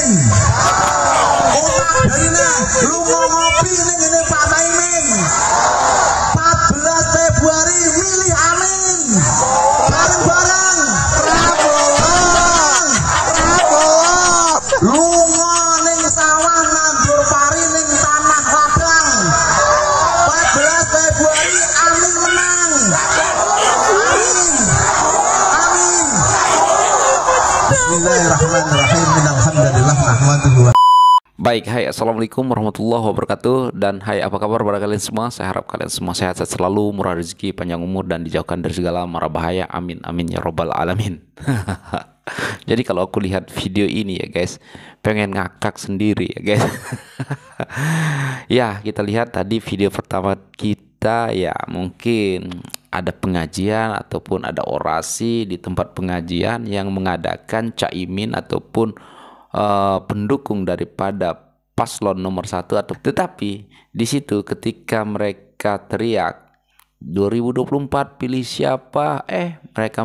Caimin. Otak darine lunga ngopi ning ngene Pak Caimin. 14 Februari milih Amin. Bareng-bareng Prabowo. Lunga ning sawah nandur pari ning tanah ladang. 14 Februari Amin menang. Amin. Amin. Bismillahirrahmanirrahim. Alhamdulillah nahmaduhu. Baik, hai, assalamualaikum warahmatullahi wabarakatuh. Dan hai, apa kabar pada kalian semua? Saya harap kalian semua sehat selalu, murah rezeki, panjang umur, dan dijauhkan dari segala mara bahaya. Amin, amin ya robbal alamin. Jadi kalau aku lihat video ini ya guys, pengen ngakak sendiri ya guys. Ya, kita lihat tadi video pertama kita, ya mungkin ada pengajian ataupun ada orasi di tempat pengajian yang mengadakan Caimin ataupun pendukung daripada paslon nomor 1 atau, tetapi di situ ketika mereka teriak 2024 pilih siapa,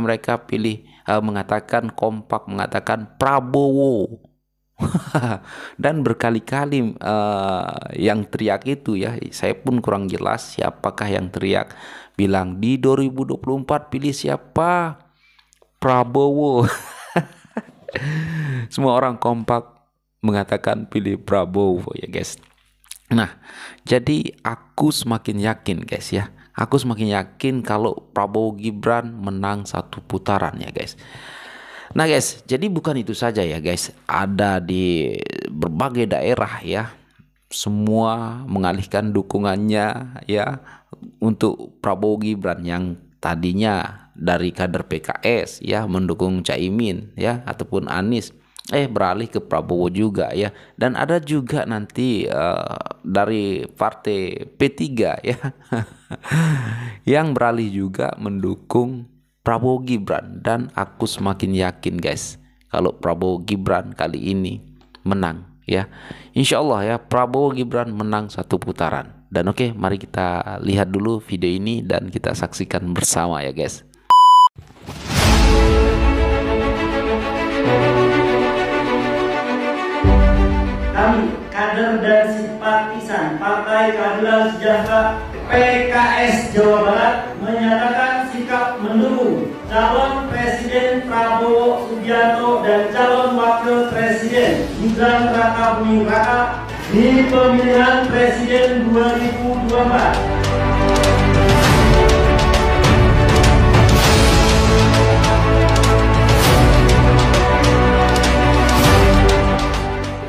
mereka pilih mengatakan kompak, mengatakan Prabowo. Dan berkali-kali yang teriak itu, ya saya pun kurang jelas siapakah yang teriak, bilang di 2024 pilih siapa, Prabowo. Semua orang kompak mengatakan pilih Prabowo ya guys. Nah, jadi aku semakin yakin guys ya. Aku semakin yakin kalau Prabowo Gibran menang satu putaran ya guys. Nah guys, jadi bukan itu saja ya guys. Ada di berbagai daerah ya, semua mengalihkan dukungannya ya untuk Prabowo Gibran yang tadinya dari kader PKS ya mendukung Caimin ya ataupun Anies, beralih ke Prabowo juga ya. Dan ada juga nanti dari partai P3 ya yang beralih juga mendukung Prabowo Gibran. Dan aku semakin yakin guys kalau Prabowo Gibran kali ini menang ya. Insya Allah ya, Prabowo Gibran menang satu putaran. Dan oke, mari kita lihat dulu video ini dan kita saksikan bersama ya guys. Kami, kader dan simpatisan Partai Keadilan Sejahtera PKS Jawa Barat, menyatakan sikap mendukung calon Presiden Prabowo Subianto dan calon Wakil Presiden Gibran Rakabuming Raka di pemilihan Presiden 2024.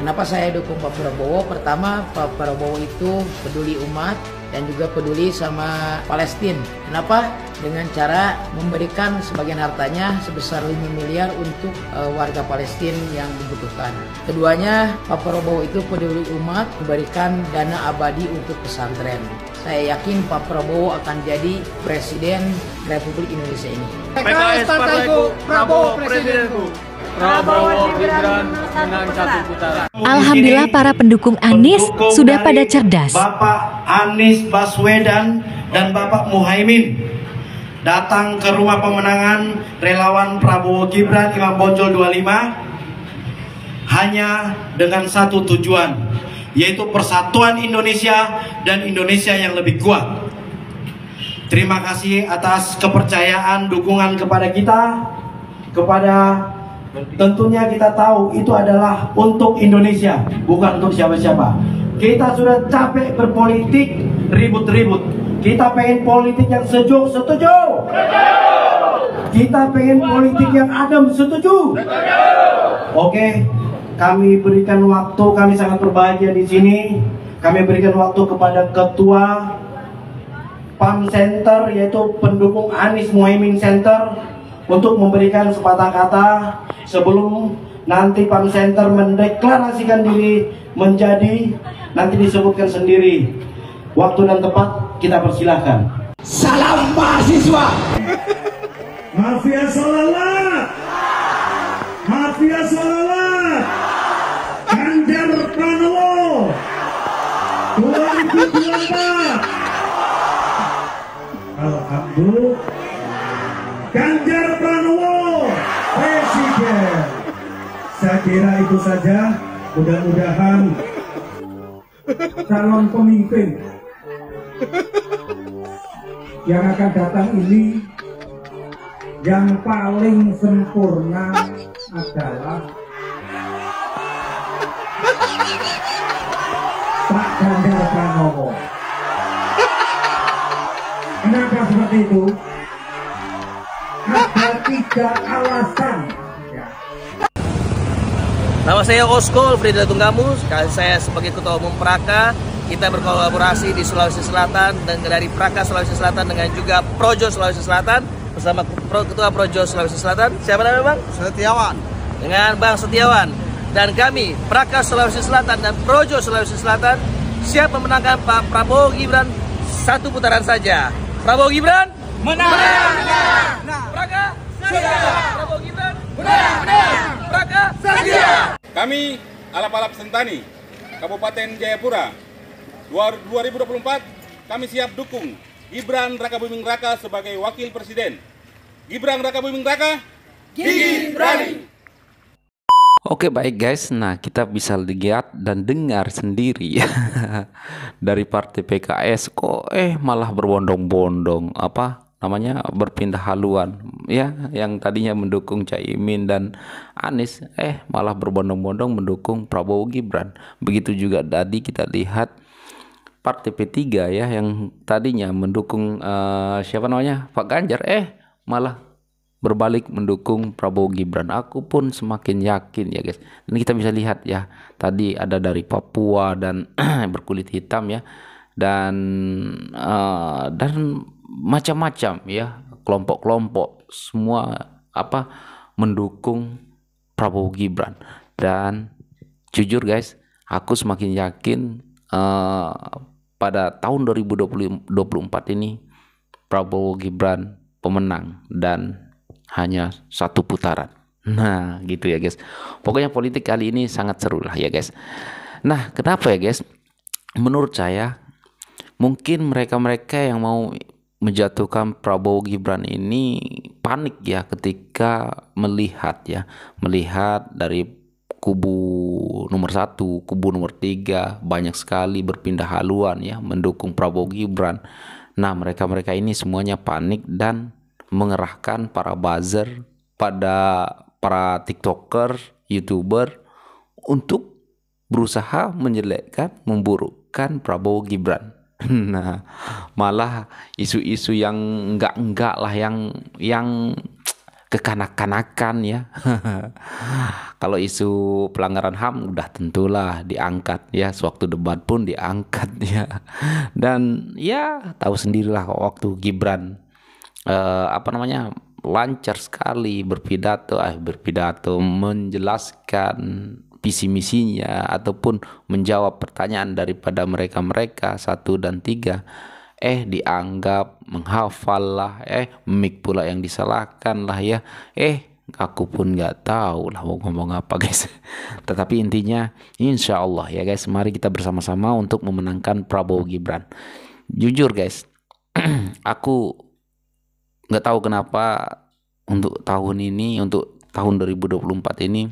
Kenapa saya dukung Pak Prabowo? Pertama, Pak Prabowo itu peduli umat dan juga peduli sama Palestina. Kenapa? Dengan cara memberikan sebagian hartanya sebesar 5 miliar untuk warga Palestina yang dibutuhkan. Keduanya, Pak Prabowo itu peduli umat, memberikan dana abadi untuk pesantren. Saya yakin Pak Prabowo akan jadi Presiden Republik Indonesia ini. PKS partaiku, Prabowo presidenku. Prabowo Gibran menang satu putaran. Alhamdulillah para pendukung Anies sudah pada cerdas. Bapak Anies Baswedan dan Bapak Muhaimin datang ke rumah pemenangan relawan Prabowo Gibran Imam Bonjol 25 hanya dengan satu tujuan, yaitu persatuan Indonesia dan Indonesia yang lebih kuat. Terima kasih atas kepercayaan, dukungan kepada kita, tentunya kita tahu itu adalah untuk Indonesia, bukan untuk siapa-siapa. Kita sudah capek berpolitik ribut-ribut. Kita pengen politik yang sejuk, setuju? Kita pengen politik yang adem, setuju? Oke, kami berikan waktu, kami sangat berbahagia di sini. Kami berikan waktu kepada Ketua PAM Center, yaitu pendukung Anies Muhaimin Center, untuk memberikan sepatah kata sebelum nanti PAM Center mendeklarasikan diri menjadi, nanti disebutkan sendiri waktu dan tempat, kita persilahkan. Salam mahasiswa. Mafia Solala. Mafia Solala. Ganjar Pranowo 2024. Alhamdulillah. Ganjar Pranowo Presiden. Saya kira itu saja. Mudah-mudahan calon pemimpin yang akan datang ini yang paling sempurna adalah Pak Ganjar Pranowo. Kenapa seperti itu? Ada 3 alasan. Nama saya Oskol Frida Tunggamus, saya sebagai Ketua Umum Praka. Kita berkolaborasi di Sulawesi Selatan dan dari Praka Sulawesi Selatan dengan juga Projo Sulawesi Selatan bersama Ketua Projo Sulawesi Selatan. Siapa namanya Bang? Setiawan. Dengan Bang Setiawan. Dan kami Praka Sulawesi Selatan dan Projo Sulawesi Selatan siap memenangkan Pak Prabowo Gibran 1 putaran saja. Prabowo Gibran menang. Praka setia. Prabowo Gibran menang. Praka setia. Kami Alap-Alap Sentani, Kabupaten Jayapura, 2024 kami siap dukung Gibran Raka Buming Raka sebagai Wakil Presiden. Gibran Raka Buming Raka, Gigi Berani. Oke baik guys, nah kita bisa lihat dan dengar sendiri ya dari partai PKS kok malah berbondong-bondong berpindah haluan ya, yang tadinya mendukung Caimin dan Anies malah berbondong-bondong mendukung Prabowo Gibran. Begitu juga tadi kita lihat partai P3 ya, yang tadinya mendukung Pak Ganjar malah berbalik mendukung Prabowo Gibran. Aku pun semakin yakin ya guys. Dan kita bisa lihat ya, tadi ada dari Papua dan berkulit hitam ya, dan macam-macam ya, kelompok-kelompok semua mendukung Prabowo Gibran. Dan jujur guys, aku semakin yakin pada tahun 2024 ini Prabowo Gibran pemenang dan hanya 1 putaran. Nah gitu ya guys, pokoknya politik kali ini sangat seru lah ya guys. Nah kenapa ya guys, menurut saya mungkin mereka-mereka yang mau menjatuhkan Prabowo Gibran ini panik ya ketika melihat dari kubu nomor 1, kubu nomor 3 banyak sekali berpindah haluan ya mendukung Prabowo Gibran. Nah mereka-mereka ini semuanya panik dan mengerahkan para buzzer, para TikToker, YouTuber untuk berusaha menjelekkan, memburukkan Prabowo Gibran. Nah, malah isu-isu yang enggak lah, yang kekanak-kanakan ya. Kalau isu pelanggaran HAM udah tentulah diangkat ya, sewaktu debat pun diangkat ya. Dan ya tahu sendirilah waktu Gibran lancar sekali berpidato menjelaskan visi misinya ataupun menjawab pertanyaan daripada mereka 1 dan 3 dianggap menghafal lah, mic pula yang disalahkan lah ya. Aku pun nggak tahu lah mau ngomong apa guys. Tetapi intinya insya Allah ya guys, mari kita bersama-sama untuk memenangkan Prabowo Gibran. Jujur guys, aku nggak tahu kenapa untuk tahun ini, untuk tahun 2024 ini,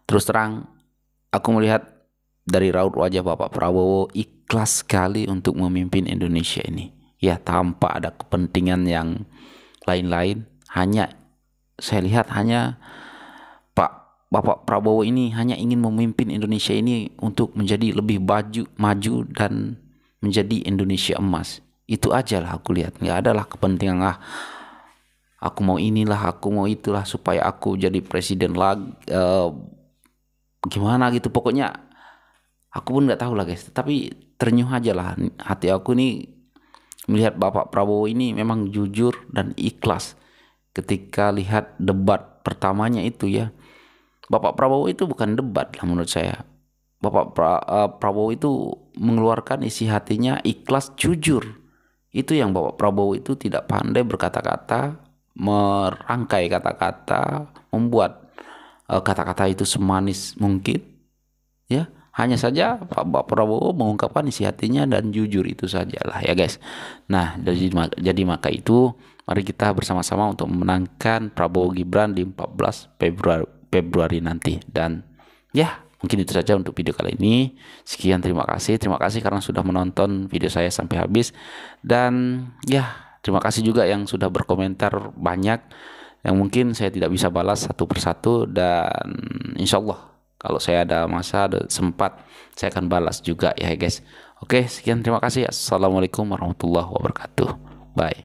terus terang aku melihat dari raut wajah Bapak Prabowo ikhlas sekali untuk memimpin Indonesia ini ya, tanpa ada kepentingan yang lain-lain. Hanya saya lihat Bapak Prabowo ini hanya ingin memimpin Indonesia ini untuk menjadi lebih maju dan menjadi Indonesia emas. Itu aja lah aku lihat, nggak ada lah kepentingan aku mau inilah, aku mau itulah supaya aku jadi presiden lagi, gimana gitu. Pokoknya aku pun nggak tahu lah guys, tapi ternyuh aja lah hati aku nih melihat Bapak Prabowo ini memang jujur dan ikhlas ketika lihat debat pertamanya itu ya. Bapak Prabowo itu bukan debat lah menurut saya. Bapak Prabowo itu mengeluarkan isi hatinya, ikhlas, jujur. Itu yang Bapak Prabowo itu tidak pandai berkata-kata, merangkai kata-kata, membuat kata-kata itu semanis mungkin ya. Hanya saja Pak Prabowo mengungkapkan isi hatinya dan jujur, itu sajalah ya guys. Nah jadi maka itu mari kita bersama-sama untuk memenangkan Prabowo Gibran di 14 Februari nanti. Dan ya Mungkin itu saja untuk video kali ini. Sekian, terima kasih karena sudah menonton video saya sampai habis. Dan ya, terima kasih juga yang sudah berkomentar banyak, yang mungkin saya tidak bisa balas satu persatu, dan insya Allah kalau saya ada masa, ada sempat, saya akan balas juga ya guys. Oke, sekian, terima kasih. Assalamualaikum warahmatullahi wabarakatuh. Bye.